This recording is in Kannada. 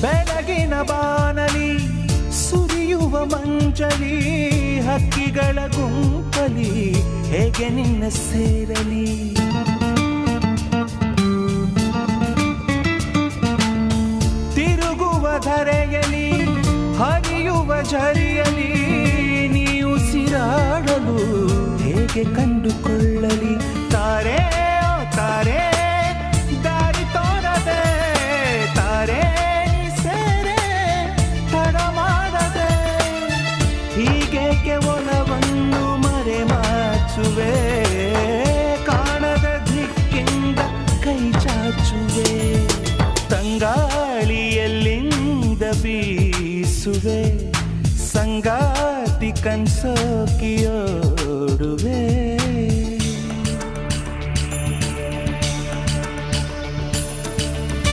ಬೆಳಗಿನ ಬಾನಲಿ ಸುರಿಯುವ ಮಂಜಲಿ ಹಕ್ಕಿಗಳ ಗುಂಪಲಿ ಹೇಗೆ ನಿನ್ನ ಸೇರಲಿ. ತಿರುಗುವ ಧರೆಯಲಿ ಹರಿಯುವ ಝರಿಯಲಿ ನೀ ಉಸಿರಾಡಲು ಹೇಗೆ